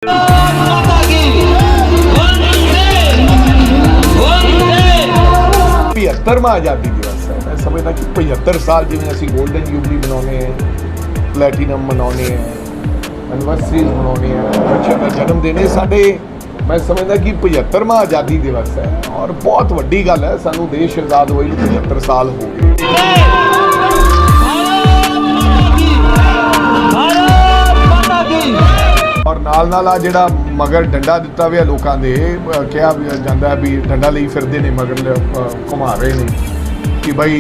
75ਵਾਂ आज़ादी दिवस है। मैं समझदा कि 75 साल जिवें असीं गोल्डन जुबली मनाउने हैं, प्लैटीनम मनाउने हैं, एनिवर्सरीज मनाउने हैं, बच्चों का जन्मदिन है साडे। मैं समझदा कि 75वां आज़ादी दिवस है और बहुत वड्डी गल है। सानू देश आज़ाद होए 75 साल हो गए। और नाल नाल आ जिहड़ा मगर डंडा दिता हुआ लोगों ने कहा जाता भी डंडा ਲਈ ਫਿਰਦੇ ने मगर घुमा रहे ने कि भाई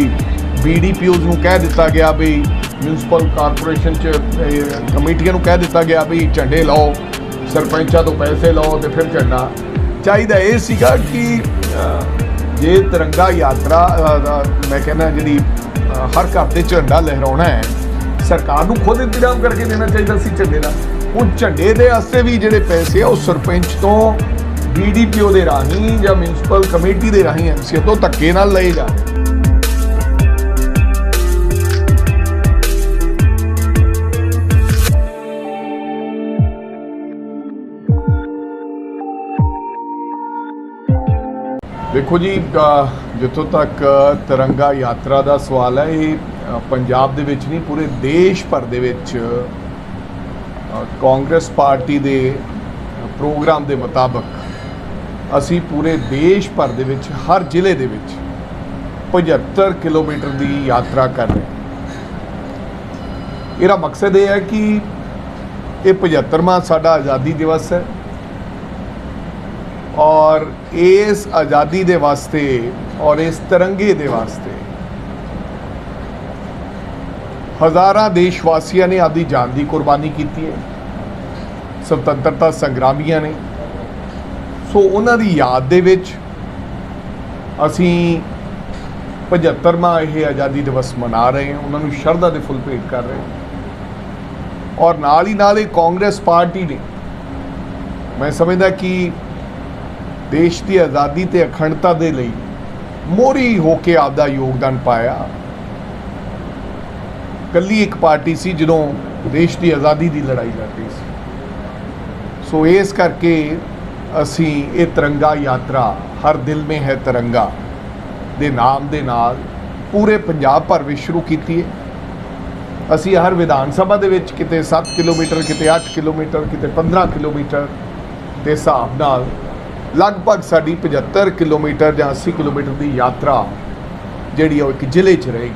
BDPOs ਨੂੰ कह दिता गया भी म्यूनसिपल कारपोरेशन च कमेटियां ਨੂੰ कह दिता गया भी झंडे लाओ, सरपंचां तो पैसे लाओ तो फिर झंडा चाहिदा। ये सीगा कि जे तिरंगा यात्रा मैं कहना जी हर घर से झंडा लहराना है, सरकार को खुद इंतजाम करके देना चाहिए सी झंडे का। ਹੁਣ ਝੰਡੇ ਦੇ ਵਾਸਤੇ ਵੀ ਜਿਹੜੇ ਪੈਸੇ ਆ ਉਹ ਸਰਪੰਚ ਤੋਂ BDPO ਦੇ ਰਾਹੀਂ ਜਾਂ ਮਿਊਨਿਸਪਲ ਕਮੇਟੀ ਦੇ ਰਾਹੀਂ MCA ਤੋਂ ਧੱਕੇ ਨਾਲ ਲਏ ਜਾ। ਦੇਖੋ ਜੀ, ਜਿੱਥੋਂ ਤੱਕ ਤਿਰੰਗਾ ਯਾਤਰਾ ਦਾ ਸਵਾਲ ਹੈ, ਇਹ ਪੰਜਾਬ ਦੇ ਵਿੱਚ ਨਹੀਂ ਪੂਰੇ ਦੇਸ਼ ਭਰ ਦੇ ਵਿੱਚ ਕਾਂਗਰਸ ਪਾਰਟੀ ਦੇ ਪ੍ਰੋਗਰਾਮ ਦੇ ਮੁਤਾਬਕ ਅਸੀਂ ਪੂਰੇ ਦੇਸ਼ ਭਰ ਦੇ ਵਿੱਚ ਹਰ ਜ਼ਿਲ੍ਹੇ ਦੇ ਵਿੱਚ 75 ਕਿਲੋਮੀਟਰ ਦੀ ਯਾਤਰਾ ਕਰ ਰਹੇ ਹਾਂ। ਇਹਦਾ ਮਕਸਦ ਇਹ ਹੈ ਕਿ ਇਹ 75ਵਾਂ ਸਾਡਾ ਆਜ਼ਾਦੀ ਦਿਵਸ ਹੈ ਔਰ ਇਸ ਆਜ਼ਾਦੀ ਦੇ ਵਾਸਤੇ ਔਰ ਇਸ ਤਿਰੰਗੇ ਦੇ ਵਾਸਤੇ ਹਜ਼ਾਰਾਂ ਦੇਸ਼ ਵਾਸੀਆਂ ਨੇ ਆਪਣੀ ਜਾਨ ਦੀ ਕੁਰਬਾਨੀ ਕੀਤੀ ਹੈ, ਸੁਤੰਤਰਤਾ ਸੰਗਰਾਮੀਆਂ ਨੇ। ਸੋ ਉਹਨਾਂ ਦੀ ਯਾਦ ਦੇ ਵਿੱਚ ਅਸੀਂ 75ਵਾਂ ਇਹ ਆਜ਼ਾਦੀ ਦਿਵਸ ਮਨਾ ਰਹੇ ਹਾਂ, ਉਹਨਾਂ ਨੂੰ ਸ਼ਰਧਾ ਦੇ ਫੁੱਲ ਭੇਟ ਕਰ ਰਹੇ ਹਾਂ। ਔਰ ਨਾਲ ਹੀ ਨਾਲ ਇਹ ਕਾਂਗਰਸ ਪਾਰਟੀ ਨੇ ਮੈਂ ਸਮਝਦਾ ਕਿ ਦੇਸ਼ ਦੀ ਆਜ਼ਾਦੀ ਤੇ ਅਖੰਡਤਾ ਦੇ ਲਈ ਮੋਹਰੀ ਹੋ ਕੇ ਆਪਦਾ ਯੋਗਦਾਨ ਪਾਇਆ। ਕੱਲੀ ਇੱਕ ਪਾਰਟੀ ਸੀ ਜਦੋਂ ਦੇਸ਼ ਦੀ ਆਜ਼ਾਦੀ ਦੀ ਲੜਾਈ ਲੜਦੀ ਸੀ। ਸੋ ਇਸ ਕਰਕੇ ਅਸੀਂ ਇਹ ਤਿਰੰਗਾ ਯਾਤਰਾ ਹਰ ਦਿਲ ਮੇਂ ਹੈ ਤਿਰੰਗਾ ਦੇ ਨਾਮ ਦੇ ਨਾਲ ਪੂਰੇ ਪੰਜਾਬ ਭਰ ਵਿੱਚ ਸ਼ੁਰੂ ਕੀਤੀ ਹੈ। ਅਸੀਂ ਹਰ ਵਿਧਾਨ ਸਭਾ ਦੇ ਵਿੱਚ ਕਿਤੇ 7 ਕਿਲੋਮੀਟਰ, ਕਿਤੇ 8 ਕਿਲੋਮੀਟਰ, ਕਿਤੇ 15 ਕਿਲੋਮੀਟਰ ਦੇ ਹਿਸਾਬ ਨਾਲ ਲਗਭਗ ਸਾਡੀ 75 ਕਿਲੋਮੀਟਰ ਜਾਂ 80 ਕਿਲੋਮੀਟਰ ਦੀ ਯਾਤਰਾ ਜਿਹੜੀ ਉਹ ਇੱਕ ਜ਼ਿਲ੍ਹੇ 'ਚ ਰਹੇਗੀ।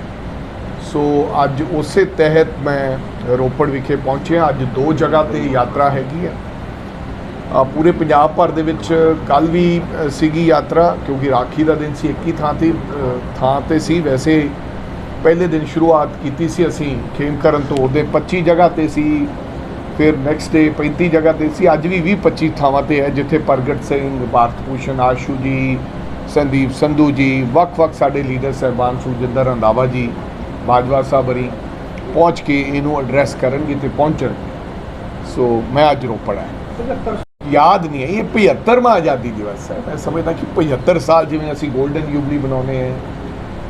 ਸੋ ਅੱਜ ਉਸੇ ਤਹਿਤ ਮੈਂ ਰੋਪੜ ਵਿਖੇ ਪਹੁੰਚਿਆ। ਅੱਜ 2 ਜਗ੍ਹਾ 'ਤੇ ਯਾਤਰਾ ਹੈਗੀ ਹੈ ਪੂਰੇ ਪੰਜਾਬ ਭਰ ਦੇ ਵਿੱਚ। ਕੱਲ੍ਹ ਵੀ ਸੀਗੀ ਯਾਤਰਾ ਕਿਉਂਕਿ ਰਾਖੀ ਦਾ ਦਿਨ ਸੀ, ਇੱਕ ਹੀ ਥਾਂ 'ਤੇ ਸੀ। ਵੈਸੇ ਪਹਿਲੇ ਦਿਨ ਸ਼ੁਰੂਆਤ ਕੀਤੀ ਸੀ ਅਸੀਂ ਖੇਮਕਰਨ ਤੋਂ, ਉਹਦੇ 25 ਜਗ੍ਹਾ 'ਤੇ ਸੀ। ਫਿਰ ਨੈਕਸਟ ਡੇ 35 ਜਗ੍ਹਾ 'ਤੇ ਸੀ। ਅੱਜ ਵੀ 20-25 ਥਾਵਾਂ 'ਤੇ ਹੈ ਜਿੱਥੇ ਪ੍ਰਗਟ ਸਿੰਘ, ਭਾਰਤ ਭੂਸ਼ਣ ਆਸ਼ੂ ਜੀ, ਸੰਦੀਪ ਸੰਧੂ ਜੀ, ਵੱਖ-ਵੱਖ ਸਾਡੇ ਲੀਡਰ ਸਾਹਿਬਾਨ, ਸੁਖਜਿੰਦਰ ਰੰਧਾਵਾ ਜੀ, ਬਾਜਵਾ ਸਾਹਿਬ ਹਰੀ ਪਹੁੰਚ ਕੇ ਇਹਨੂੰ ਐਡਰੈਸ ਕਰਨਗੇ ਤੇ ਪਹੁੰਚਣਗੇ। ਸੋ ਮੈਂ ਅੱਜ ਰੋਪੜ ਆਇਆ। ਯਾਦ ਨਹੀਂ ਹੈ, ਇਹ 75ਵਾਂ ਆਜ਼ਾਦੀ ਦਿਵਸ ਹੈ। ਮੈਂ ਸਮਝਦਾ ਕਿ 75 ਸਾਲ ਜਿਵੇਂ ਅਸੀਂ ਗੋਲਡਨ ਜੁਬਲੀ ਮਨਾਉਂਦੇ ਹਾਂ,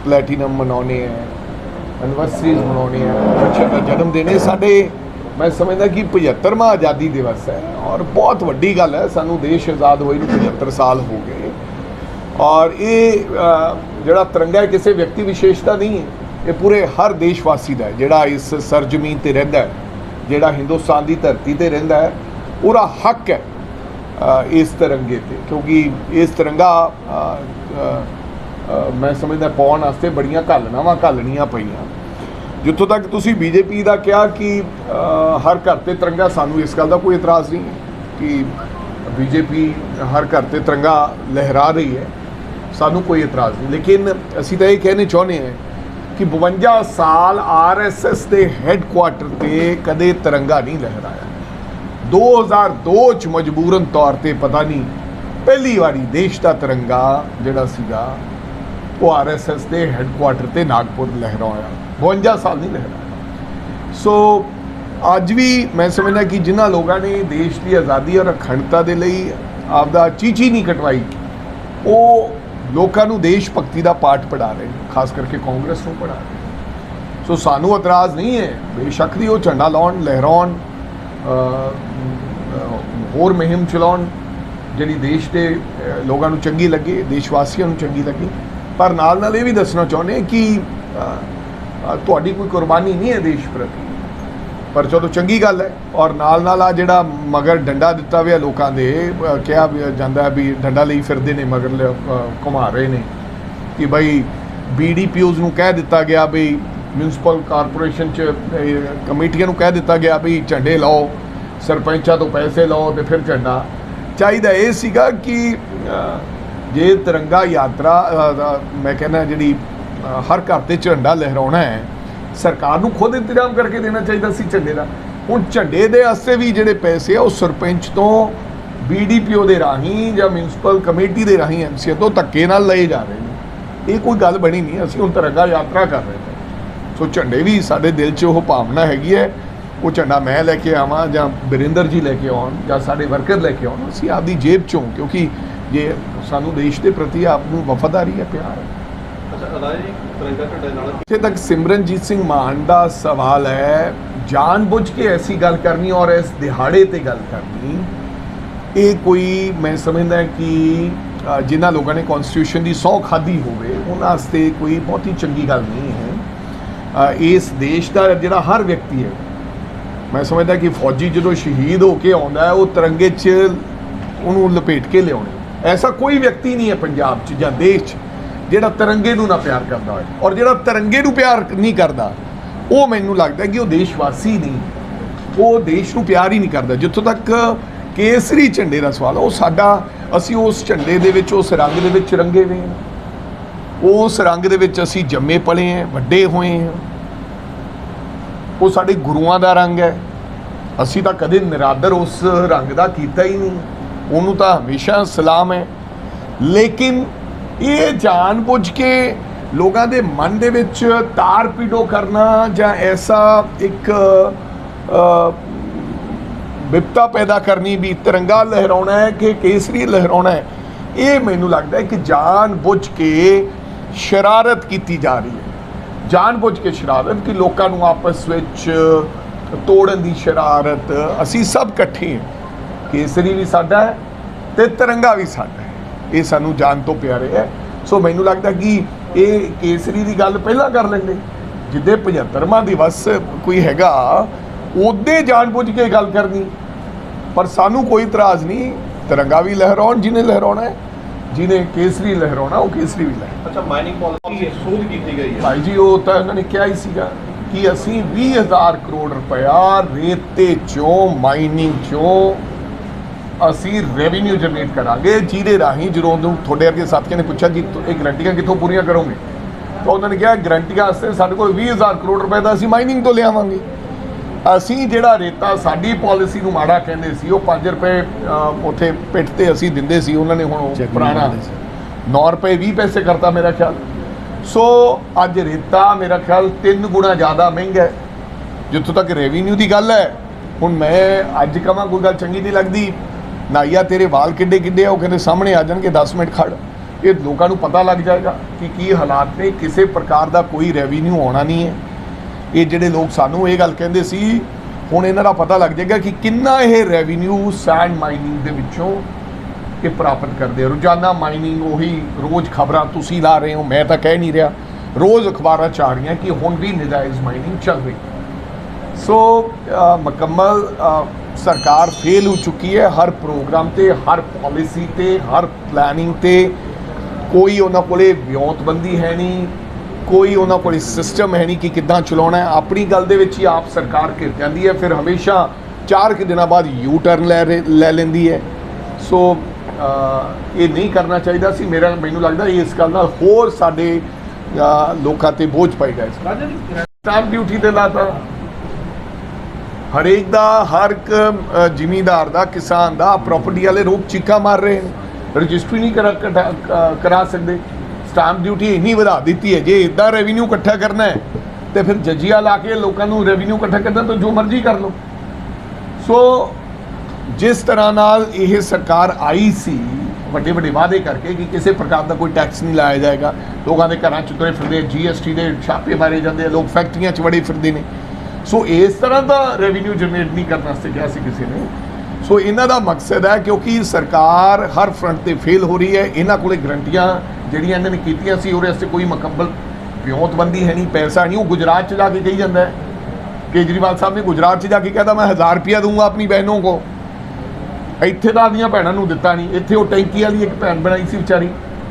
ਪਲੈਟੀਨਮ ਮਨਾਉਂਦੇ ਹਾਂ, ਐਨਵਰਸਰੀਜ਼ ਮਨਾਉਂਦੇ ਹਾਂ, ਬੱਚਿਆਂ ਦਾ ਜਨਮ ਦਿਨ ਹੈ ਸਾਡੇ। ਮੈਂ ਸਮਝਦਾ ਕਿ 75ਵਾਂ ਆਜ਼ਾਦੀ ਦਿਵਸ ਹੈ ਔਰ ਬਹੁਤ ਵੱਡੀ ਗੱਲ ਹੈ। ਸਾਨੂੰ ਦੇਸ਼ ਆਜ਼ਾਦ ਹੋਏ ਨੂੰ 75 ਸਾਲ ਹੋ ਗਏ ਔਰ ਇਹ ਜਿਹੜਾ ਤਿਰੰਗਾ ਹੈ ਕਿਸੇ ਵਿਅਕਤੀ ਵਿਸ਼ੇਸ਼ਤਾ ਨਹੀਂ ਹੈ, ਇਹ ਪੂਰੇ ਹਰ ਦੇਸ਼ ਵਾਸੀ ਦਾ ਹੈ ਜਿਹੜਾ ਇਸ ਸਰਜ਼ਮੀਨ 'ਤੇ ਰਹਿੰਦਾ ਹੈ, ਜਿਹੜਾ ਹਿੰਦੁਸਤਾਨ ਦੀ ਧਰਤੀ 'ਤੇ ਰਹਿੰਦਾ ਹੈ। ਪੂਰਾ ਹੱਕ ਹੈ ਇਸ ਤਿਰੰਗੇ 'ਤੇ, ਕਿਉਂਕਿ ਇਸ ਤਿਰੰਗਾ ਮੈਂ ਸਮਝਦਾ ਪਾਉਣ ਵਾਸਤੇ ਬੜੀਆਂ ਘਾਲਣੀਆਂ ਪਈਆਂ। ਜਿੱਥੋਂ ਤੱਕ ਤੁਸੀਂ BJP ਦਾ ਕਿਹਾ ਕਿ ਹਰ ਘਰ 'ਤੇ ਤਿਰੰਗਾ, ਸਾਨੂੰ ਇਸ ਗੱਲ ਦਾ ਕੋਈ ਇਤਰਾਜ਼ ਨਹੀਂ ਹੈ ਕਿ BJP ਹਰ ਘਰ 'ਤੇ ਤਿਰੰਗਾ ਲਹਿਰਾ ਰਹੀ ਹੈ, ਸਾਨੂੰ ਕੋਈ ਇਤਰਾਜ਼ ਨਹੀਂ। ਲੇਕਿਨ ਅਸੀਂ ਤਾਂ ਇਹ ਕਹਿਣਾ ਚਾਹੁੰਦੇ ਹਾਂ ਕਿ 52 ਸਾਲ RSS ਦੇ ਹੈੱਡਕੁਆਟਰ 'ਤੇ ਕਦੇ ਤਿਰੰਗਾ ਨਹੀਂ ਲਹਿਰਾਇਆ। 2002 'ਚ ਮਜਬੂਰਨ ਤੌਰ 'ਤੇ ਪਤਾ ਨਹੀਂ ਪਹਿਲੀ ਵਾਰੀ ਦੇਸ਼ ਦਾ ਤਿਰੰਗਾ ਜਿਹੜਾ ਸੀਗਾ ਉਹ RSS ਦੇ ਹੈੱਡਕੁਆਟਰ 'ਤੇ ਨਾਗਪੁਰ ਲਹਿਰਾਇਆ। 52 ਸਾਲ ਨਹੀਂ ਲਹਿਰਾਇਆ। ਸੋ ਅੱਜ ਵੀ ਮੈਂ ਸਮਝਦਾ ਕਿ ਜਿਨ੍ਹਾਂ ਲੋਕਾਂ ਨੇ ਦੇਸ਼ ਦੀ ਆਜ਼ਾਦੀ ਔਰ ਅਖੰਡਤਾ ਦੇ ਲਈ ਆਪਦਾ ਚੀਚੀ ਨਹੀਂ ਕਟਵਾਈ, ਉਹ ਲੋਕਾਂ ਨੂੰ ਦੇਸ਼ ਭਗਤੀ ਦਾ ਪਾਠ ਪੜ੍ਹਾ ਰਹੇ ਨੇ, ਖਾਸ ਕਰਕੇ ਕਾਂਗਰਸ ਨੂੰ ਪੜ੍ਹਾ ਰਹੇ। ਸੋ ਸਾਨੂੰ ਇਤਰਾਜ਼ ਨਹੀਂ ਹੈ, ਬੇਸ਼ੱਕ ਦੀ ਉਹ ਝੰਡਾ ਲਾਉਣ, ਲਹਿਰਾਉਣ, होर मुहिम चलाउण ਜਿਹੜੀ ਦੇਸ਼ ਦੇ ਲੋਕਾਂ ਨੂੰ ਚੰਗੀ ਲੱਗੇ, ਦੇਸ਼ ਵਾਸੀਆਂ ਨੂੰ ਚੰਗੀ ਲੱਗੇ। ਪਰ ਨਾਲ ਨਾਲ ਇਹ ਵੀ ਦੱਸਣਾ ਚਾਹੁੰਦੇ ਕਿ ਤੁਹਾਡੀ ਕੋਈ ਕੁਰਬਾਨੀ ਨਹੀਂ ਹੈ ਦੇਸ਼ ਪ੍ਰਤੀ, ਪਰ ਚਲੋ ਚੰਗੀ ਗੱਲ ਹੈ। ਔਰ ਨਾਲ ਆ ਜਿਹੜਾ ਮਗਰ ਡੰਡਾ ਦਿੱਤਾ ਹੋਇਆ ਲੋਕਾਂ ਦੇ ਕਿਹਾ ਵੀ ਜਾਂਦਾ ਵੀ ਡੰਡਾ ਲਈ ਫਿਰਦੇ ਨੇ, ਮਗਰ ਘੁਮਾ ਰਹੇ ਨੇ ਕਿ ਬਈ BDPOs ਨੂੰ ਕਹਿ ਦਿੱਤਾ ਗਿਆ ਵੀ ਮਿਊਨਿਸਪਲ ਕਾਰਪੋਰੇਸ਼ਨ 'ਚ ਕਮੇਟੀਆਂ ਨੂੰ ਕਹਿ ਦਿੱਤਾ ਗਿਆ ਵੀ ਝੰਡੇ ਲਾਓ, ਸਰਪੰਚਾਂ ਤੋਂ ਪੈਸੇ ਲਾਓ ਤੇ ਫਿਰ ਝੰਡਾ। ਚਾਹੀਦਾ ਇਹ ਸੀਗਾ ਕਿ ਜੇ ਤਿਰੰਗਾ ਯਾਤਰਾ ਮੈਂ ਕਹਿੰਦਾ ਜਿਹੜੀ ਹਰ ਘਰ 'ਤੇ ਝੰਡਾ ਲਹਿਰਾਉਣਾ ਹੈ, ਸਰਕਾਰ ਨੂੰ ਖੁਦ ਇੰਤਜ਼ਾਮ ਕਰਕੇ ਦੇਣਾ ਚਾਹੀਦਾ ਸੀ ਝੰਡੇ ਦਾ। ਹੁਣ ਝੰਡੇ ਦੇ ਵਾਸਤੇ ਵੀ ਜਿਹੜੇ ਪੈਸੇ ਆ ਉਹ ਸਰਪੰਚ ਤੋਂ, BDPO ਦੇ ਰਾਹੀਂ ਜਾਂ ਮਿਊਨਿਸਪਲ ਕਮੇਟੀ ਦੇ ਰਾਹੀਂ MCA ਤੋਂ ਧੱਕੇ ਨਾਲ ਲਏ ਜਾ ਰਹੇ ਨੇ। ਇਹ ਕੋਈ ਗੱਲ ਬਣੀ ਨਹੀਂ। ਅਸੀਂ ਹੁਣ ਤਿਰੰਗਾ ਯਾਤਰਾ ਕਰ ਰਹੇ ਹਾਂ, ਸੋ ਝੰਡੇ ਵੀ ਸਾਡੇ ਦਿਲ 'ਚ ਉਹ ਭਾਵਨਾ ਹੈਗੀ ਹੈ। ਉਹ ਝੰਡਾ ਮੈਂ ਲੈ ਕੇ ਆਵਾਂ ਜਾਂ ਬਰਿੰਦਰ ਜੀ ਲੈ ਕੇ ਆਉਣ ਜਾਂ ਸਾਡੇ ਵਰਕਰ ਲੈ ਕੇ ਆਉਣ, ਅਸੀਂ ਆਪਦੀ ਜੇਬ 'ਚੋਂ, ਕਿਉਂਕਿ ਜੇ ਸਾਨੂੰ ਦੇਸ਼ ਦੇ ਪ੍ਰਤੀ ਆਪ ਨੂੰ ਵਫਾਦਾਰੀ ਹੈ, ਪਿਆਰ ਹੈ। ਇੱਥੇ ਤੱਕ ਸਿਮਰਨਜੀਤ ਸਿੰਘ ਮਾਨ ਦਾ ਸਵਾਲ ਹੈ, ਜਾਣ-ਬੁੱਝ ਕੇ ਐਸੀ ਗੱਲ ਕਰਨੀ ਔਰ ਇਸ ਦਿਹਾੜੇ ਤੇ ਗੱਲ ਕਰਨੀ, ਇਹ ਕੋਈ ਮੈਂ ਸਮਝਦਾ ਕਿ ਜਿਨ੍ਹਾਂ ਲੋਕਾਂ ਨੇ ਕਨਸਟੀਟਿਊਸ਼ਨ ਦੀ ਸਹੁੰ ਖਾਧੀ ਹੋਵੇ ਉਹਨਾਂ ਵਾਸਤੇ ਕੋਈ ਬਹੁਤੀ ਚੰਗੀ ਗੱਲ ਨਹੀਂ ਹੈ। ਇਸ ਦੇਸ਼ ਦਾ ਜਿਹੜਾ ਹਰ ਵਿਅਕਤੀ ਹੈ, ਮੈਂ ਸਮਝਦਾ ਕਿ ਫੌਜੀ ਜਦੋਂ ਸ਼ਹੀਦ ਹੋ ਕੇ ਆਉਂਦਾ ਹੈ ਉਹ ਤਿਰੰਗੇ 'ਚ ਉਹਨੂੰ ਲਪੇਟ ਕੇ ਲਿਆਉਣੇ। ਐਸਾ ਕੋਈ ਵਿਅਕਤੀ ਨਹੀਂ ਹੈ ਪੰਜਾਬ 'ਚ ਜਾਂ ਦੇਸ਼ 'ਚ ਜਿਹੜਾ ਤਿਰੰਗੇ ਨੂੰ ਨਾ ਪਿਆਰ ਕਰਦਾ ਹੋਵੇ। ਔਰ ਜਿਹੜਾ ਤਿਰੰਗੇ ਨੂੰ ਪਿਆਰ ਨਹੀਂ ਕਰਦਾ ਉਹ ਮੈਨੂੰ ਲੱਗਦਾ ਕਿ ਉਹ ਦੇਸ਼ ਵਾਸੀ ਨਹੀਂ, ਉਹ ਦੇਸ਼ ਨੂੰ ਪਿਆਰ ਹੀ ਨਹੀਂ ਕਰਦਾ। ਜਿੱਥੋਂ ਤੱਕ ਕੇਸਰੀ ਝੰਡੇ ਦਾ ਸਵਾਲ, ਉਹ ਸਾਡਾ, ਅਸੀਂ ਉਸ ਝੰਡੇ ਦੇ ਵਿੱਚ, ਉਸ ਰੰਗ ਦੇ ਵਿੱਚ ਰੰਗੇ ਹੋਏ ਹਾਂ, ਉਸ ਰੰਗ ਦੇ ਵਿੱਚ ਅਸੀਂ ਜੰਮੇ ਪਲੇ ਹਾਂ, ਵੱਡੇ ਹੋਏ ਹਾਂ। ਉਹ ਸਾਡੇ ਗੁਰੂਆਂ ਦਾ ਰੰਗ ਹੈ। ਅਸੀਂ ਤਾਂ ਕਦੇ ਨਿਰਾਦਰ ਉਸ ਰੰਗ ਦਾ ਕੀਤਾ ਹੀ ਨਹੀਂ, ਉਹਨੂੰ ਤਾਂ ਹਮੇਸ਼ਾ ਸਲਾਮ ਹੈ। ਲੇਕਿਨ ਇਹ ਜਾਣ-ਬੁੱਝ ਕੇ ਲੋਕਾਂ ਦੇ ਮਨ ਦੇ ਵਿੱਚ ਤਾਰ ਪੀੜੋ ਕਰਨਾ ਜਾਂ ਐਸਾ ਇੱਕ ਵਿਪਤਾ ਪੈਦਾ ਕਰਨੀ ਵੀ ਤਿਰੰਗਾ ਲਹਿਰਾਉਣਾ ਹੈ ਕਿ ਕੇਸਰੀ ਲਹਿਰਾਉਣਾ ਹੈ, ਇਹ ਮੈਨੂੰ ਲੱਗਦਾ ਹੈ ਕਿ ਜਾਣ-ਬੁੱਝ ਕੇ ਸ਼ਰਾਰਤ ਕੀਤੀ ਜਾ ਰਹੀ ਹੈ। ਜਾਣ-ਬੁੱਝ ਕੇ ਸ਼ਰਾਰਤ ਕਿ ਲੋਕਾਂ ਨੂੰ ਆਪਸ ਵਿੱਚ ਤੋੜਨ ਦੀ ਸ਼ਰਾਰਤ। ਅਸੀਂ ਸਭ ਇਕੱਠੇ ਹਾਂ, ਕੇਸਰੀ ਵੀ ਸਾਡਾ ਹੈ ਤੇ ਤਿਰੰਗਾ ਵੀ ਸਾਡਾ ਹੈ, ਇਹ ਸਾਨੂੰ ਜਾਨ ਤੋਂ ਪਿਆਰੇ ਹੈ। ਸੋ ਮੈਨੂੰ ਲੱਗਦਾ ਕਿ ਇਹ ਕੇਸਰੀ ਦੀ ਗੱਲ ਪਹਿਲਾਂ ਕਰ ਲੈਂਦੇ, ਜਿੱਦੇ 75ਵਾਂ ਦਿਵਸ ਕੋਈ ਹੈਗਾ ਉਹਦੇ ਜਾਣ-ਬੁੱਝ ਕੇ ਗੱਲ ਕਰਨੀ। ਪਰ ਸਾਨੂੰ ਕੋਈ ਇਤਰਾਜ਼ ਨਹੀਂ, ਤਿਰੰਗਾ ਵੀ ਲਹਿਰਾਉਣ ਜਿਹਨੇ ਲਹਿਰਾਉਣਾ ਹੈ, ਜਿਹਨੇ ਕੇਸਰੀ ਲਹਿਰਾਉਣਾ ਉਹ ਕੇਸਰੀ ਵੀ ਲਹਿਰਾਉਣਾ। ਅੱਛਾ, ਮਾਈਨਿੰਗ ਪਾਲਿਸੀ ਸੋਧ ਕੀਤੀ ਗਈ ਹੈ ਭਾਈ ਜੀ, ਉਹ ਤਾਂ ਉਹਨਾਂ ਨੇ ਕਿਹਾ ਹੀ ਸੀਗਾ ਕਿ ਅਸੀਂ 20,000 ਕਰੋੜ ਰੁਪਇਆ ਰੇਤੇ ਚੋਂ, ਮਾਈਨਿੰਗ ਚੋਂ ਅਸੀਂ ਰੈਵਨਿਊ ਜਨਰੇਟ ਕਰਾਂਗੇ, ਜਿਹਦੇ ਰਾਹੀਂ ਜਦੋਂ ਤੁਹਾਡੇ ਵਰਗੇ ਸਾਥੀਆਂ ਨੇ ਪੁੱਛਿਆ ਕਿ ਇਹ ਗਰੰਟੀਆਂ ਕਿੱਥੋਂ ਪੂਰੀਆਂ ਕਰੋਗੇ, ਤਾਂ ਉਹਨਾਂ ਨੇ ਕਿਹਾ ਗਰੰਟੀਆਂ ਵਾਸਤੇ ਸਾਡੇ ਕੋਲ 20,000 ਕਰੋੜ ਰੁਪਏ ਦਾ ਅਸੀਂ ਮਾਈਨਿੰਗ ਤੋਂ ਲਿਆਵਾਂਗੇ। ਅਸੀਂ ਜਿਹੜਾ ਰੇਤਾ ਸਾਡੀ ਪਾਲਿਸੀ ਨੂੰ ਮਾੜਾ ਕਹਿੰਦੇ ਸੀ, ਉਹ 5 ਰੁਪਏ ਉੱਥੇ ਪਿੱਠ ਤੇ ਅਸੀਂ ਦਿੰਦੇ ਸੀ, ਉਹਨਾਂ ਨੇ ਹੁਣ ਪੁਰਾਣਾ 9 ਰੁਪਏ 20 ਪੈਸੇ ਕਰਤਾ ਮੇਰਾ ਖਿਆਲ। ਸੋ ਅੱਜ ਰੇਤਾ ਮੇਰਾ ਖਿਆਲ 3 ਗੁਣਾ ਜ਼ਿਆਦਾ ਮਹਿੰਗਾ ਹੈ। ਜਿੱਥੋਂ ਤੱਕ ਰੈਵਨਿਊ ਦੀ ਗੱਲ ਹੈ, ਹੁਣ ਮੈਂ ਅੱਜ ਕਹਾਂ ਕੋਈ ਗੱਲ ਚੰਗੀ ਨਹੀਂ ਲੱਗਦੀ, ਨਾਈਆ ਤੇਰੇ ਵਾਲ ਕਿੱਡੇ ਕਿੱਡੇ ਆ, ਉਹ ਕਹਿੰਦੇ ਸਾਹਮਣੇ ਆ ਜਾਣਗੇ 10 ਮਿੰਟ ਖੜ, ਇਹ ਲੋਕਾਂ ਨੂੰ ਪਤਾ ਲੱਗ ਜਾਏਗਾ ਕਿ ਕੀ ਹਾਲਾਤ ਨੇ। ਕਿਸੇ ਪ੍ਰਕਾਰ ਦਾ ਕੋਈ ਰੈਵਨਿਊ ਆਉਣਾ ਨਹੀਂ ਹੈ। ਇਹ ਜਿਹੜੇ ਲੋਕ ਸਾਨੂੰ ਇਹ ਗੱਲ ਕਹਿੰਦੇ ਸੀ, ਹੁਣ ਇਹਨਾਂ ਦਾ ਪਤਾ ਲੱਗ ਜਾਏਗਾ ਕਿ ਕਿੰਨਾ ਇਹ ਰੈਵਨਿਊ ਸੈਂਡ ਮਾਈਨਿੰਗ ਦੇ ਵਿੱਚੋਂ ਇਹ ਪ੍ਰਾਪਤ ਕਰਦੇ। ਰੋਜ਼ਾਨਾ ਮਾਈਨਿੰਗ, ਉਹੀ ਰੋਜ਼ ਖਬਰਾਂ ਤੁਸੀਂ ਲਾ ਰਹੇ ਹੋ, ਮੈਂ ਤਾਂ ਕਹਿ ਨਹੀਂ ਰਿਹਾ, ਰੋਜ਼ ਅਖਬਾਰਾਂ 'ਚ ਆ ਰਹੀਆਂ ਕਿ ਹੁਣ ਵੀ ਨਜਾਇਜ਼ ਮਾਈਨਿੰਗ ਚੱਲ ਰਹੀ। ਸੋ ਮੁਕੰਮਲ ਸਰਕਾਰ ਫੇਲ ਹੋ ਚੁੱਕੀ ਹੈ ਹਰ ਪ੍ਰੋਗਰਾਮ ਤੇ, ਹਰ ਪਾਲਿਸੀ ਤੇ, ਹਰ ਪਲੈਨਿੰਗ ਤੇ। ਕੋਈ ਉਹਨਾਂ ਕੋਲੇ ਵਿਉਂਤਬੰਦੀ ਹੈ ਨਹੀਂ, ਕੋਈ ਉਹਨਾਂ ਕੋਲ ਸਿਸਟਮ ਹੈ ਨਹੀਂ ਕਿ ਕਿੱਦਾਂ ਚਲਾਉਣਾ ਹੈ। ਆਪਣੀ ਗੱਲ ਦੇ ਵਿੱਚ ਹੀ ਆਪ ਸਰਕਾਰ ਘਿਰ ਜਾਂਦੀ ਹੈ, ਫਿਰ ਹਮੇਸ਼ਾ 4 ਕੁ ਦਿਨਾਂ ਬਾਅਦ ਯੂ ਟਰਨ ਲੈ ਲੈਂਦੀ ਹੈ। ਸੋ ਇਹ ਨਹੀਂ ਕਰਨਾ ਚਾਹੀਦਾ ਸੀ। ਮੈਨੂੰ ਲੱਗਦਾ ਇਸ ਗੱਲ ਨਾਲ ਹੋਰ ਸਾਡੇ ਲੋਕਾਂ ਤੇ ਬੋਝ ਪਏਗਾ। ਸਟੈਂਪ ਡਿਊਟੀ ਤੇ ਲਾਤਾ ਹਰੇਕ ਦਾ, ਹਰ ਇੱਕ ਜ਼ਿਮੀਂਦਾਰ ਦਾ, ਕਿਸਾਨ ਦਾ। ਪ੍ਰਾਪਰਟੀ ਵਾਲੇ ਲੋਕ ਚੀਕਾਂ ਮਾਰ ਰਹੇ ਨੇ, ਰਜਿਸਟਰੀ ਨਹੀਂ ਕਰਾ ਸਕਦੇ। ਸਟੈਂਪ ਡਿਊਟੀ ਇੰਨੀ ਵਧਾ ਦਿੱਤੀ ਹੈ, ਜੇ ਇੱਦਾਂ ਰੈਵਨਿਊ ਇਕੱਠਾ ਕਰਨਾ ਹੈ ਤੇ ਫਿਰ ਜੱਜੀਆਂ ਲਾ ਕੇ ਲੋਕਾਂ ਨੂੰ ਰੈਵਨਿਊ ਇਕੱਠਾ ਕਰਨਾ ਤਾਂ ਜੋ ਮਰਜ਼ੀ ਕਰ ਲਓ। ਸੋ ਜਿਸ ਤਰ੍ਹਾਂ ਨਾਲ ਇਹ ਸਰਕਾਰ ਆਈ ਸੀ ਵੱਡੇ ਵੱਡੇ ਵਾਅਦੇ ਕਰਕੇ ਕਿ ਕਿਸੇ ਪ੍ਰਕਾਰ ਦਾ ਕੋਈ ਟੈਕਸ ਨਹੀਂ ਲਾਇਆ ਜਾਏਗਾ, ਲੋਕਾਂ ਦੇ ਘਰਾਂ 'ਚ ਤੁਰੇ ਫਿਰਦੇ, GST ਦੇ ਛਾਪੇ ਮਾਰੇ ਜਾਂਦੇ ਆ, ਲੋਕ ਫੈਕਟਰੀਆਂ 'ਚ ਵੜੇ ਫਿਰਦੇ ਨੇ। ਸੋ ਇਸ ਤਰ੍ਹਾਂ ਦਾ ਰੈਵਨਿਊ ਜਨਰੇਟ ਨਹੀਂ ਕਰਨ ਵਾਸਤੇ ਕਿਹਾ ਸੀ ਕਿਸੇ ਨੇ। ਸੋ ਇਹਨਾਂ ਦਾ ਮਕਸਦ ਹੈ, ਕਿਉਂਕਿ ਸਰਕਾਰ ਹਰ ਫਰੰਟ ਤੇ ਫੇਲ ਹੋ ਰਹੀ ਹੈ। ਇਹਨਾਂ ਕੋਲੇ ਗਰੰਟੀਆਂ ਜਿਹੜੀਆਂ ਇਹਨਾਂ ਨੇ ਕੀਤੀਆਂ ਸੀ ਉਹਦੇ ਵਾਸਤੇ ਕੋਈ ਮੁਕੰਮਲ ਵਿਉਂਤਬੰਦੀ ਹੈ ਨਹੀਂ, ਪੈਸਾ ਨਹੀਂ। ਉਹ ਗੁਜਰਾਤ 'ਚ ਜਾ ਕੇ ਕਹੀ ਜਾਂਦਾ ਹੈ, ਕੇਜਰੀਵਾਲ ਸਾਹਿਬ ਨੇ ਗੁਜਰਾਤ 'ਚ ਜਾ ਕੇ ਕਹਿਤਾ ਮੈਂ 1000 रुपया दूंगा अपनी बहनों को। ਇੱਥੇ ਤਾਂ ਆਪਣੀਆਂ ਭੈਣਾਂ ਨੂੰ ਦਿੱਤਾ ਨਹੀਂ। ਇੱਥੇ ਉਹ ਟੈਂਕੀ ਵਾਲੀ ਇੱਕ ਭੈਣ ਬਣਾਈ ਸੀ ਵਿਚਾਰੀ,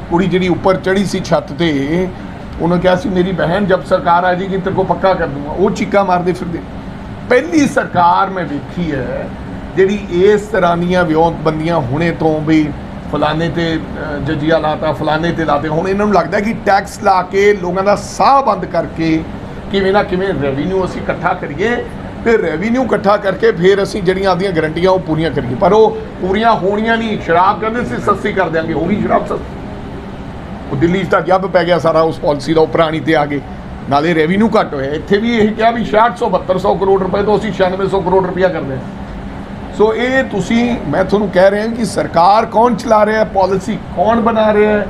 ਕੁੜੀ ਜਿਹੜੀ ਉੱਪਰ ਚੜੀ ਸੀ ਛੱਤ ਤੇ, ਉਹਨੇ ਕਿਹਾ ਸੀ ਮੇਰੀ ਬਹਿਨ ਜਬ ਸਰਕਾਰ ਆ ਜਾਏਗੀ ਤੇਰੇ ਕੋ ਪੱਕਾ ਕਰ ਦੂੰਗਾ। ਉਹ ਚੀਕਾਂ ਮਾਰਦੇ ਫਿਰਦੇ। ਪਹਿਲੀ ਸਰਕਾਰ ਮੈਂ ਵੇਖੀ ਹੈ ਜਿਹੜੀ ਇਸ ਤਰ੍ਹਾਂ ਦੀਆਂ ਵਿਉਂਤਬੰਦੀਆਂ ਹੁਣੇ ਤੋਂ ਵੀ ਫਲਾਣੇ ਤੇ ਜਜੀਆ ਲਾਤਾ, ਫਲਾਣੇ ਤੇ ਲਾਤੇ। ਹੁਣ ਇਹਨਾਂ ਨੂੰ ਲੱਗਦਾ ਕਿ ਟੈਕਸ ਲਾ ਕੇ ਲੋਕਾਂ ਦਾ ਸਾਹ ਬੰਦ ਕਰਕੇ ਕਿਵੇਂ ਨਾ ਕਿਵੇਂ ਰੈਵਨਿਊ ਅਸੀਂ ਇਕੱਠਾ ਕਰੀਏ, ਤੇ ਰੈਵਨਿਊ ਇਕੱਠਾ ਕਰਕੇ ਫਿਰ ਅਸੀਂ ਜਿਹੜੀਆਂ ਆਪਦੀਆਂ ਗਰੰਟੀਆਂ ਉਹ ਪੂਰੀਆਂ ਕਰੀਏ। ਪਰ ਉਹ ਪੂਰੀਆਂ ਹੋਣੀਆਂ ਨਹੀਂ। ਸ਼ਰਾਬ ਕਹਿੰਦੇ ਸੀ ਸਸਤੀ ਕਰ ਦਿਆਂਗੇ, ਹੋ ਗਈ ਸ਼ਰਾਬ ਸਸਤੀ। ਉਹ ਦਿੱਲੀ 'ਚ ਤਾਂ ਜੱਬ ਪੈ ਗਿਆ ਸਾਰਾ ਉਸ ਪਾਲਿਸੀ ਦਾ, ਉਹ ਪੁਰਾਣੀ ਤੇ ਆ ਗਏ। ਨਾਲੇ ਰੈਵਨਿਊ ਘੱਟ ਹੋਇਆ। ਇੱਥੇ ਵੀ ਇਹ ਕਿਹਾ ਵੀ 6600-7200 ਕਰੋੜ ਰੁਪਏ ਤੋਂ ਅਸੀਂ 9600 ਕਰੋੜ ਰੁਪਇਆ ਕਰਦੇ ਹਾਂ। ਸੋ ਇਹ ਤੁਸੀਂ, ਮੈਂ ਤੁਹਾਨੂੰ ਕਹਿ ਰਿਹਾ ਕਿ ਸਰਕਾਰ ਕੌਣ ਚਲਾ ਰਿਹਾ ਹੈ, ਪਾਲਿਸੀ ਕੌਣ ਬਣਾ ਰਿਹਾ ਹੈ,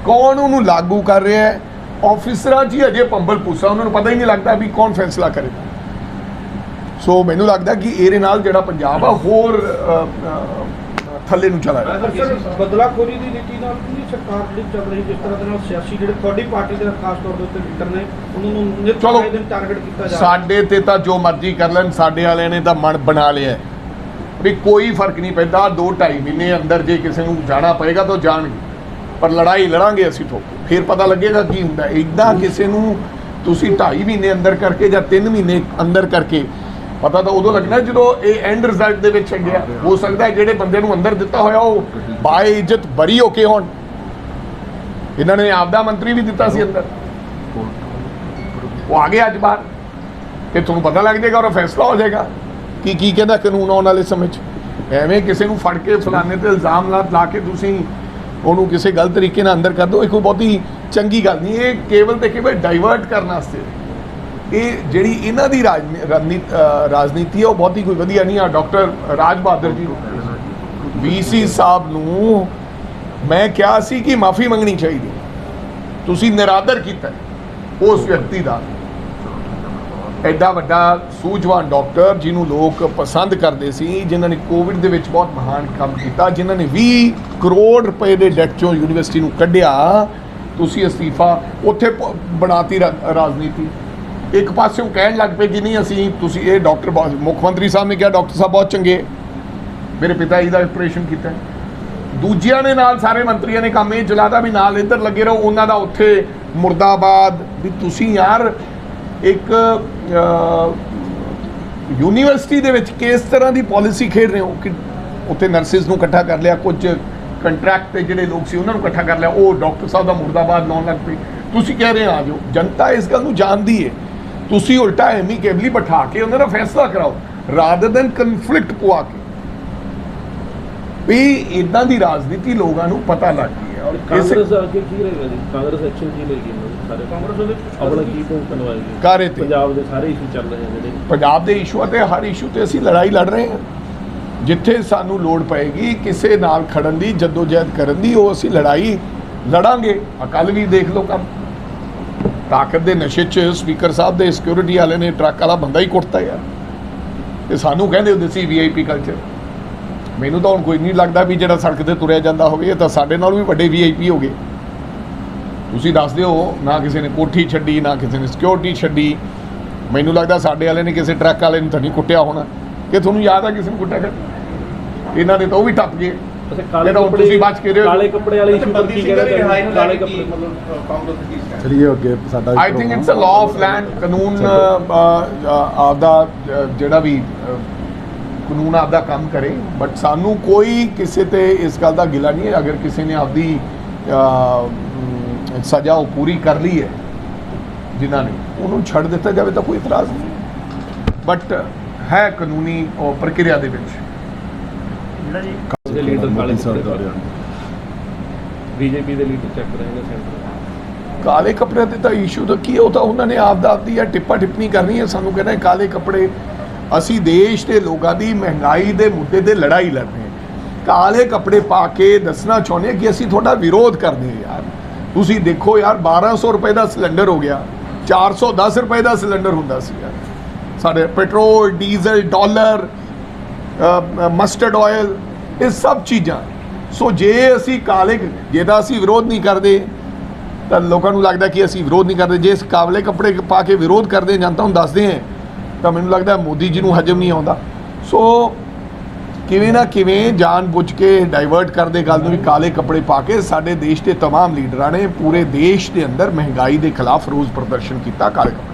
ਕੌਣ ਉਹਨੂੰ ਲਾਗੂ ਕਰ ਰਿਹਾ ਹੈ। ਆਫਿਸਰਾਂ 'ਚ ਹੀ ਅਜੇ ਪੰਬਲ ਪੂਸਾ, ਉਹਨਾਂ ਨੂੰ ਪਤਾ ਹੀ ਨਹੀਂ ਲੱਗਦਾ ਵੀ ਕੌਣ ਫੈਸਲਾ ਕਰੇ। ਸੋ ਮੈਨੂੰ ਲੱਗਦਾ ਕਿ ਇਹਦੇ ਨਾਲ ਜਿਹੜਾ ਪੰਜਾਬ ਆ ਹੋਰ ਥੱਲੇ ਨੂੰ ਚਲਾ ਰਿਹਾ। ਬਦਲਾਖੋਰੀ ਦੀ ਨੀਤੀ ਨਾਲ ਪੂਰੀ ਸਰਕਾਰ ਜਿਹੜੀ ਚੱਲ ਰਹੀ, ਜਿਸ ਤਰ੍ਹਾਂ ਦੇ ਨਾਲ ਸਿਆਸੀ ਜਿਹੜੇ ਤੁਹਾਡੀ ਪਾਰਟੀ ਦੇ ਖਾਸ ਤੌਰ ਦੇ ਉੱਤੇ ਲੀਡਰ ਨੇ, ਉਹਨਾਂ ਨੂੰ ਨਿਤ ਦਿਨ ਟਾਰਗੇਟ ਕੀਤਾ ਜਾ ਰਿਹਾ। ਸਾਡੇ ਤੇ ਤਾਂ ਜੋ ਮਰਜ਼ੀ ਕਰ ਲੈਣ, ਸਾਡੇ ਵਾਲਿਆਂ ਨੇ ਤਾਂ ਮਨ ਬਣਾ ਲਿਆ ਵੀ ਕੋਈ ਫਰਕ ਨਹੀਂ ਪੈਂਦਾ। 2-2.5 ਮਹੀਨੇ ਅੰਦਰ ਜੇ ਕਿਸੇ ਨੂੰ ਜਾਣਾ ਪਏਗਾ ਤਾਂ ਜਾਣਗੇ, ਪਰ ਲੜਾਈ ਲੜਾਂਗੇ ਅਸੀਂ ਠੋਕ, ਫਿਰ ਪਤਾ ਲੱਗੇਗਾ ਕੀ ਹੁੰਦਾ। ਇੱਦਾਂ ਕਿਸੇ ਨੂੰ ਤੁਸੀਂ 2.5 ਮਹੀਨੇ ਅੰਦਰ ਕਰਕੇ ਜਾਂ 3 ਮਹੀਨੇ ਅੰਦਰ ਕਰਕੇ, ਪਤਾ ਤਾਂ ਉਦੋਂ ਲੱਗਣਾ ਜਦੋਂ ਇਹ ਐਂਡ ਰਿਜ਼ਲਟ ਦੇ ਵਿੱਚ ਗਿਆ। ਹੋ ਸਕਦਾ ਹੈ ਜਿਹੜੇ ਬੰਦੇ ਨੂੰ ਅੰਦਰ ਦਿੱਤਾ ਹੋਇਆ ਉਹ ਬਾਏ ਇੱਜ਼ਤ ਬਰੀ ਹੋ ਕੇ ਹੋਣ। ਇਹਨਾਂ ਨੇ ਆਪਦਾ ਮੰਤਰੀ ਵੀ ਦਿੱਤਾ ਸੀ ਅੰਦਰ, ਉਹ ਆ ਗਿਆ ਅੱਜ ਬਾਹਰ, ਤੇ ਤੁਹਾਨੂੰ ਪਤਾ ਲੱਗ ਜਾਏਗਾ ਔਰ ਫੈਸਲਾ ਹੋ ਜਾਏਗਾ ਕਿ ਕੀ ਕਹਿੰਦਾ ਕਾਨੂੰਨ ਆਉਣ ਵਾਲੇ ਸਮੇਂ 'ਚ। ਐਵੇਂ ਕਿਸੇ ਨੂੰ ਫੜ ਕੇ ਫਲਾਣੇ ਤੇ ਇਲਜ਼ਾਮ ਲਾ ਕੇ ਤੁਸੀਂ ਉਹਨੂੰ ਕਿਸੇ ਗਲਤ ਤਰੀਕੇ ਨਾਲ ਅੰਦਰ ਕਰ ਦਿਓ, ਇਹ ਕੋਈ ਬਹੁਤੀ ਚੰਗੀ ਗੱਲ ਨਹੀਂ। ਇਹ ਕੇਵਲ ਤੇ ਕੇਵਲ ਡਾਈਵਰਟ ਕਰਨ ਵਾਸਤੇ। ਇਹ ਜਿਹੜੀ ਇਹਨਾਂ ਦੀ ਰਾਜਨੀਤੀ ਹੈ ਉਹ ਬਹੁਤੀ ਕੋਈ ਵਧੀਆ ਨਹੀਂ ਆ। ਡਾਕਟਰ ਰਾਜ ਬਹਾਦਰ ਜੀ VC ਸਾਹਿਬ ਨੂੰ ਮੈਂ ਕਿਹਾ ਸੀ ਕਿ ਮਾਫੀ ਮੰਗਣੀ ਚਾਹੀਦੀ, ਤੁਸੀਂ ਨਿਰਾਦਰ ਕੀਤਾ ਉਸ ਵਿਅਕਤੀ ਦਾ। ਐਡਾ ਵੱਡਾ ਸੂਝਵਾਨ ਡਾਕਟਰ ਜਿਹਨੂੰ ਲੋਕ ਪਸੰਦ ਕਰਦੇ ਸੀ, ਜਿਨ੍ਹਾਂ ਨੇ ਕੋਵਿਡ ਦੇ ਵਿੱਚ ਬਹੁਤ ਮਹਾਨ ਕੰਮ ਕੀਤਾ, ਜਿਨ੍ਹਾਂ ਨੇ 20 ਕਰੋੜ ਰੁਪਏ ਦੇ ਡੈਟ ਚੋਂ ਯੂਨੀਵਰਸਿਟੀ ਨੂੰ ਕੱਢਿਆ, ਤੁਸੀਂ ਅਸਤੀਫਾ ਉੱਥੇ ਬਣਾਤੀ ਰਾਜਨੀਤੀ। ਇੱਕ ਪਾਸਿਓਂ ਕਹਿਣ ਲੱਗ ਪਏ ਕਿ ਨਹੀਂ ਅਸੀਂ, ਤੁਸੀਂ ਇਹ ਡਾਕਟਰ ਮੁੱਖ ਮੰਤਰੀ ਸਾਹਿਬ ਨੇ ਕਿਹਾ ਡਾਕਟਰ ਸਾਹਿਬ ਬਹੁਤ ਚੰਗੇ, ਮੇਰੇ ਪਿਤਾ ਜੀ ਦਾ ਆਪਰੇਸ਼ਨ ਕੀਤਾ। ਦੂਜਿਆਂ ਨੇ ਨਾਲ ਸਾਰੇ ਮੰਤਰੀਆਂ ਨੇ ਕੰਮ ਇਹ ਚਲਾਤਾ ਵੀ ਨਾਲ ਇੱਧਰ ਲੱਗੇ ਰਹੋ, ਉਹਨਾਂ ਦਾ ਉੱਥੇ ਮੁਰਦਾਬਾਦ। ਵੀ ਤੁਸੀਂ ਯਾਰ ਇੱਕ ਯੂਨੀਵਰਸਿਟੀ ਦੇ ਵਿੱਚ ਕਿਸ ਤਰ੍ਹਾਂ ਦੀ ਪਾਲਿਸੀ ਖੇਡ ਰਹੇ ਹੋ ਕਿ ਉੱਥੇ ਨਰਸਿਸ ਨੂੰ ਇਕੱਠਾ ਕਰ ਲਿਆ, ਕੁਝ ਕੰਟਰੈਕਟ ਤੇ ਜਿਹੜੇ ਲੋਕ ਸੀ ਉਹਨਾਂ ਨੂੰ ਇਕੱਠਾ ਕਰ ਲਿਆ, ਉਹ ਡਾਕਟਰ ਸਾਹਿਬ ਦਾ ਮੁਰਦਾਬਾਦ ਲਾਉਣ ਲੱਗ ਪਏ। ਤੁਸੀਂ ਕਹਿ ਰਹੇ ਆ ਜਾਓ, ਜਨਤਾ ਇਸ ਗੱਲ ਨੂੰ ਜਾਣਦੀ ਹੈ। ਤੁਸੀਂ ਉਲਟਾ ਐਮੀਕੇਬਲੀ ਬਿਠਾ ਕੇ ਉਹਨਾਂ ਦਾ ਫੈਸਲਾ ਕਰਾਓ ਰਾਦਰ ਦੈਨ ਕਨਫਲਿਕਟ ਪਵਾ ਕੇ। ਵੀ ਇਦਾਂ ਦੀ ਰਾਜਨੀਤੀ ਲੋਕਾਂ ਨੂੰ ਪਤਾ ਲੱਗ ਗਈ ਹੈ। ਔਰ ਕਾਂਗਰਸ ਅੱਗੇ ਕੀ ਰਹੇਗਾ ਜੀ? ਕਾਂਗਰਸ ਐਕਸ਼ਨ ਕੀ ਲਏਗੀ? ਸਾਰੇ ਕਾਂਗਰਸ ਉਹਦੇ ਆਪਣਾ ਕੀ ਭੂਮਿਕਾ ਨਿਭਾਏਗੀ? ਕਾਰੇ ਤੇ ਪੰਜਾਬ ਦੇ ਸਾਰੇ ਇਸ਼ੂ ਚੱਲ ਰਹੇ ਨੇ, ਜਿਹੜੇ ਪੰਜਾਬ ਦੇ ਇਸ਼ੂਆਂ ਤੇ ਹਰ ਇਸ਼ੂ ਤੇ ਅਸੀਂ ਲੜਾਈ ਲੜ ਰਹੇ ਹਾਂ। ਜਿੱਥੇ ਸਾਨੂੰ ਲੋੜ ਪਏਗੀ ਕਿਸੇ ਨਾਲ ਖੜਨ ਦੀ, ਜਦੋਜਹਿਦ ਕਰਨ ਦੀ, ਉਹ ਅਸੀਂ ਲੜਾਈ ਲੜਾਂਗੇ। ਕੱਲ੍ਹ ਵੀ ਦੇਖ ਲਓ ਕੰਮ, ਤਾਕਤ ਦੇ ਨਸ਼ੇ 'ਚ ਸਪੀਕਰ ਸਾਹਿਬ ਦੇ ਸਿਕਿਉਰਿਟੀ ਵਾਲੇ ਨੇ ਟਰੱਕ ਵਾਲਾ ਬੰਦਾ ਹੀ ਕੁੱਟਤਾ ਯਾਰ। ਤੇ ਸਾਨੂੰ ਕਹਿੰਦੇ ਹੁੰਦੇ ਸੀ VIP ਕਲਚਰ। ਮੈਨੂੰ ਤਾਂ ਹੁਣ ਕੋਈ ਨਹੀਂ ਲੱਗਦਾ ਵੀ ਜਿਹੜਾ ਸੜਕ ਤੇ ਤੁਰਿਆ ਜਾਂਦਾ ਹੋਵੇ, ਇਹ ਤਾਂ ਸਾਡੇ ਨਾਲੋਂ ਵੀ ਵੱਡੇ VIP ਹੋ ਗਏ। ਤੁਸੀਂ ਦੱਸ ਦਿਓ, ਨਾ ਕਿਸੇ ਨੇ ਕੋਠੀ ਛੱਡੀ, ਨਾ ਕਿਸੇ ਨੇ ਸਿਕਿਉਰਿਟੀ ਛੱਡੀ। ਮੈਨੂੰ ਲੱਗਦਾ ਸਾਡੇ ਵਾਲੇ ਨੇ ਕਿਸੇ ਟਰੱਕ ਵਾਲੇ ਨੂੰ ਤਾਂ ਨਹੀਂ ਕੁੱਟਿਆ ਹੋਣਾ। ਕਿ ਤੁਹਾਨੂੰ ਯਾਦ ਆ ਕਿਸੇ ਨੂੰ ਕੁੱਟਿਆ ਕਰ? ਇਹਨਾਂ ਦੇ ਤਾਂ ਉਹ ਵੀ ਟੱਪ ਗਏ। ਤੁਸੀਂ ਬਚ ਕੇ ਰਹੇ ਹੋ। ਕਾਲੇ ਕੱਪੜੇ ਵਾਲੇ ਇਸ਼ੂ ਪਰ ਕੀ ਕਹਿ ਰਹੇ? ਕਾਲੇ ਕੱਪੜੇ ਮਤਲਬ ਕਾਂਗਰਸ ਕੀ ਚਲਿਏ ਅੱਗੇ ਸਾਡਾ I think it's a law of land. ਕਾਨੂੰਨ ਆਪਦਾ ਜਿਹੜਾ ਵੀ ਕਾਨੂੰਨ ਆਪਦਾ ਕੰਮ ਕਰੇ, ਬਟ ਸਾਨੂੰ ਕੋਈ ਕਿਸੇ ਤੇ ਇਸ ਗੱਲ ਦਾ ਗਿਲਾ ਨਹੀਂ ਹੈ। ਅਗਰ ਕਿਸੇ ਨੇ ਆਪਦੀ ਸਜ਼ਾ ਉਹ ਪੂਰੀ ਕਰ ਲਈ ਹੈ ਜਿਨ੍ਹਾਂ ਨੇ, ਉਹਨੂੰ ਛੱਡ ਦਿੱਤਾ ਜਾਵੇ ਤਾਂ ਕੋਈ ਇਤਰਾਜ਼ ਨਹੀਂ। ਬਟ ਹੈ ਕਾਨੂੰਨੀ ਪ੍ਰਕਿਰਿਆ ਦੇ ਵਿੱਚ ਦੇ ਲੀਡਰ ਕਾਲੇ BJP ਦੇ ਲੀਡਰ ਚੱਕ ਰਹੇ ਨੇ ਸੈਂਟਰ ਕਾਲੇ ਕੱਪੜਿਆਂ ਤੇ ਤਾਂ ਇਸ਼ੂ ਤਾਂ ਕੀ, ਉਹ ਤਾਂ ਉਹਨਾਂ ਨੇ ਆਪਦੀ ਆ ਟਿੱਪਾ ਟਿੱਪਣੀ ਕਰਨੀ ਹੈ। ਸਾਨੂੰ ਕਹਿੰਦਾ ਕਾਲੇ ਕੱਪੜੇ, ਅਸੀਂ ਦੇਸ਼ ਦੇ ਲੋਕਾਂ ਦੀ ਮਹਿੰਗਾਈ ਦੇ ਮੁੱਦੇ ਤੇ ਲੜਾਈ ਲੜ ਰਹੇ ਹਾਂ। ਕਾਲੇ ਕੱਪੜੇ ਪਾ ਕੇ ਦੱਸਣਾ ਚਾਹੁੰਦੇ ਹਾਂ ਕਿ ਅਸੀਂ ਤੁਹਾਡਾ ਵਿਰੋਧ ਕਰਦੇ ਹਾਂ। ਯਾਰ ਤੁਸੀਂ ਦੇਖੋ ਯਾਰ, 1200 ਰੁਪਏ ਦਾ ਸਿਲੰਡਰ ਹੋ ਗਿਆ, 410 ਰੁਪਏ ਦਾ ਸਿਲੰਡਰ ਹੁੰਦਾ ਸੀ ਯਾਰ। ਸਾਡੇ petrol, diesel, dollar, mustard oil, ਇਹ ਸਭ ਚੀਜ਼ਾਂ। ਸੋ ਜੇ ਅਸੀਂ ਕਾਲੇ, ਜੇ ਤਾਂ ਅਸੀਂ ਵਿਰੋਧ ਨਹੀਂ ਕਰਦੇ ਤਾਂ ਲੋਕਾਂ ਨੂੰ ਲੱਗਦਾ ਕਿ ਅਸੀਂ ਵਿਰੋਧ ਨਹੀਂ ਕਰਦੇ, ਜੇ ਇਸ ਕਾਲੇ ਕੱਪੜੇ ਪਾ ਕੇ ਵਿਰੋਧ ਕਰਦੇ ਜਨਤਾ ਨੂੰ ਦੱਸਦੇ ਹਾਂ ਤਾਂ ਮੈਨੂੰ ਲੱਗਦਾ ਮੋਦੀ ਜੀ ਨੂੰ ਹਜਮ ਨਹੀਂ ਆਉਂਦਾ। ਸੋ ਕਿਵੇਂ ਨਾ ਕਿਵੇਂ ਜਾਣ ਬੁੱਝ ਕੇ ਡਾਈਵਰਟ ਕਰਦੇ ਗੱਲ ਨੂੰ ਵੀ ਕਾਲੇ ਕੱਪੜੇ ਪਾ ਕੇ ਸਾਡੇ ਦੇਸ਼ ਦੇ तमाम ਲੀਡਰਾਂ ਨੇ ਪੂਰੇ ਦੇਸ਼ ਦੇ ਅੰਦਰ ਮਹਿੰਗਾਈ ਦੇ ਖਿਲਾਫ ਰੋਜ਼ ਪ੍ਰਦਰਸ਼ਨ ਕੀਤਾ ਕਾਲੇ ਕੱਪੜੇ